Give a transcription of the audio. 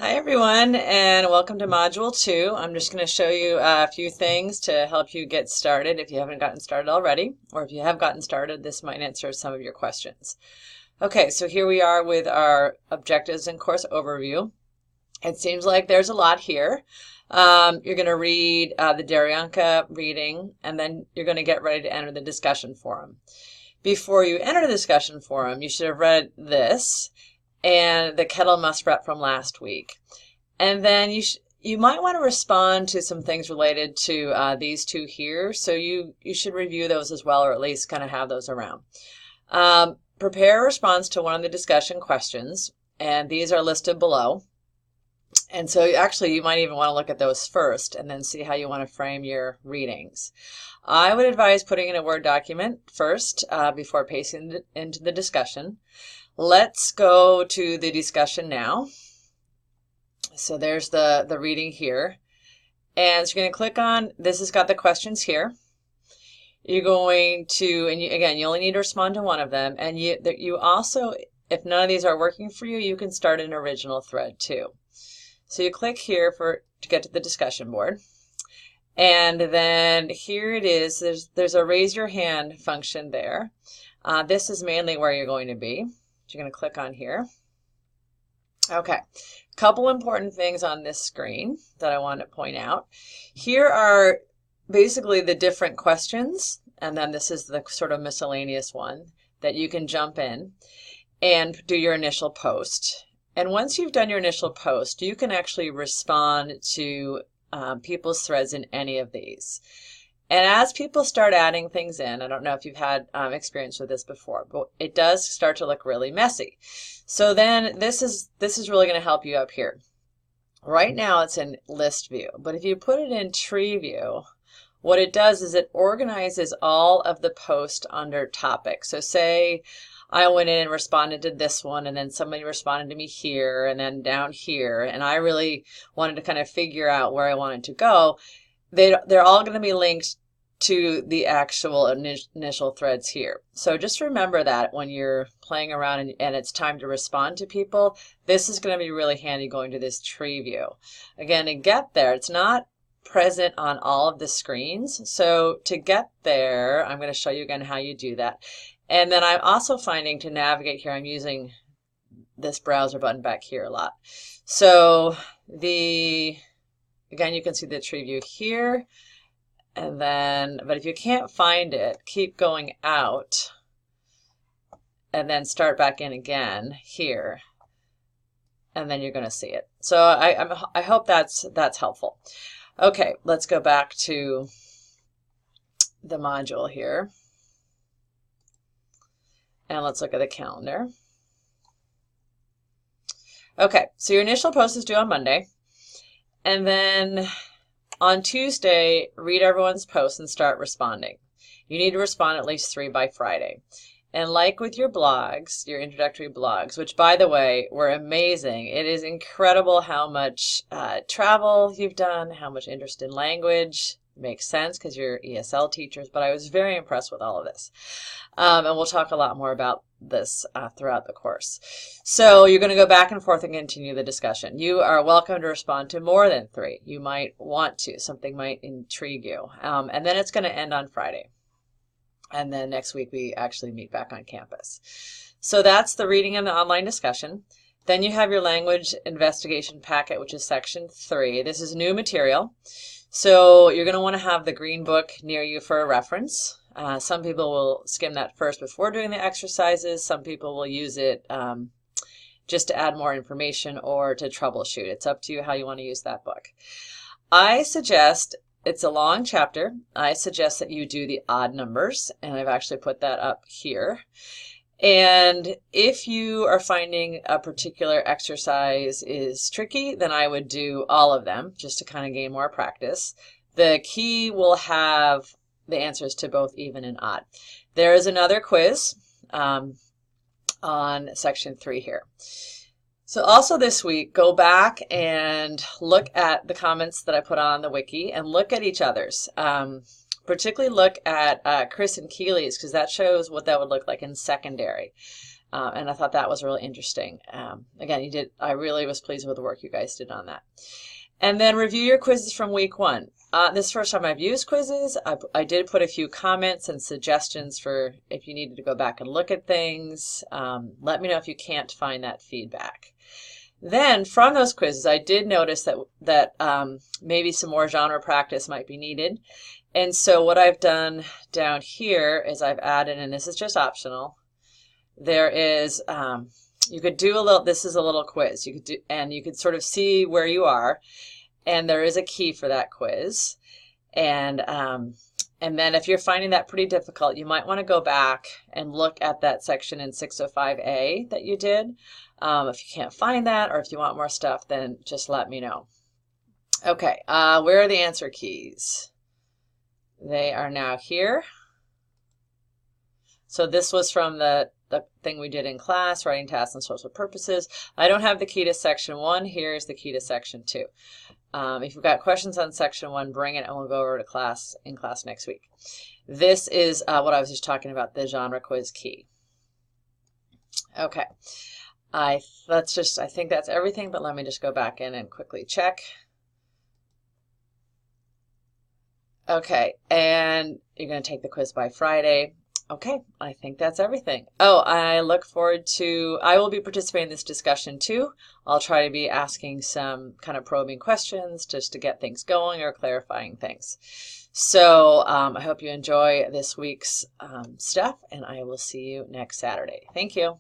Hi everyone, and welcome to Module 2. I'm just going to show you a few things to help you get started if you haven't gotten started already, or if you have gotten started, this might answer some of your questions. Okay, so here we are with our objectives and course overview. It seems like there's a lot here. You're going to read the Daryanka reading, and then you're going to get ready to enter the discussion forum. Before you enter the discussion forum, you should have read this and the kettle muskrat from last week. And then you might want to respond to some things related to these two here. So you should review those as well, or at least kind of have those around. Prepare a response to one of the discussion questions, and these are listed below. And so actually you might even want to look at those first and then see how you want to frame your readings. I would advise putting in a Word document first before pasting it into the discussion. Let's go to the discussion now. So there's the reading here. And so you're going to click on, this has got the questions here. You're going to, and again, you only need to respond to one of them. And you also, if none of these are working for you, you can start an original thread too. So you click here to get to the discussion board. And then here it is, there's a raise your hand function there. This is mainly where you're going to be. You're going to click on here. Okay, couple important things on this screen that I want to point out. Here are basically the different questions, and then this is the sort of miscellaneous one that you can jump in and do your initial post. And once you've done your initial post, you can actually respond to people's threads in any of these. And as people start adding things in, I don't know if you've had experience with this before, but it does start to look really messy. So then this is really going to help you up here. Right now it's in list view, but if you put it in tree view, what it does is it organizes all of the posts under topics. So say I went in and responded to this one, and then somebody responded to me here, and then down here, and I really wanted to kind of figure out where I wanted to go. They're all going to be linked to the actual initial threads here. So just remember that when you're playing around and it's time to respond to people, this is going to be really handy going to this tree view. Again, to get there, it's not present on all of the screens. So to get there, I'm going to show you again how you do that. And then I'm also finding to navigate here, I'm using this browser button back here a lot. So again, you can see the tree view here, and then, but if you can't find it, keep going out, and then start back in again here, and then you're going to see it. So I hope that's helpful. Okay, let's go back to the module here, and let's look at the calendar. Okay, so your initial post is due on Monday. And then on Tuesday, read everyone's posts and start responding. You need to respond at least 3 by Friday. And like with your blogs, your introductory blogs, which by the way, were amazing. It is incredible how much travel you've done, how much interest in language. Makes sense because you're ESL teachers, but I was very impressed with all of this. And we'll talk a lot more about this throughout the course. So you're going to go back and forth and continue the discussion. You are welcome to respond to more than 3. You might want to. Something might intrigue you. And then it's going to end on Friday. And then next week we actually meet back on campus. So that's the reading and the online discussion. Then you have your language investigation packet, which is section 3. This is new material. So you're going to want to have the green book near you for a reference. Some people will skim that first before doing the exercises. Some people will use it just to add more information or to troubleshoot. It's up to you how you want to use that book. I suggest, it's a long chapter, I suggest that you do the odd numbers, and I've actually put that up here. And if you are finding a particular exercise is tricky, then I would do all of them just to kind of gain more practice. The key will have the answers to both even and odd. There is another quiz on section 3 here. So also this week, go back and look at the comments that I put on the wiki and look at each other's. Particularly look at Chris and Keely's, because that shows what that would look like in secondary. And I thought that was really interesting. Again, I really was pleased with the work you guys did on that. And then review your quizzes from week 1. This is the first time I've used quizzes. I did put a few comments and suggestions for if you needed to go back and look at things. Let me know if you can't find that feedback. Then from those quizzes, I did notice that maybe some more genre practice might be needed. And so what I've done down here is I've added, and this is just optional, there is, you could do a little, this is a little quiz. You could do, and you could sort of see where you are. And there is a key for that quiz. And then if you're finding that pretty difficult, you might want to go back and look at that section in 605A that you did. If you can't find that, or if you want more stuff, then just let me know. Okay, where are the answer keys? They are now here. So this was from the thing we did in class, writing tasks and social purposes. I don't have the key to section 1. Here's the key to section 2. If you've got questions on section 1, bring it and we'll go over to class next week. This is what I was just talking about, the genre quiz key. Okay, I think that's everything, but let me just go back in and quickly check. Okay, and you're going to take the quiz by Friday. Okay, I think that's everything. Oh, I look forward to, I will be participating in this discussion too. I'll try to be asking some kind of probing questions just to get things going or clarifying things. So I hope you enjoy this week's stuff, and I will see you next Saturday. Thank you.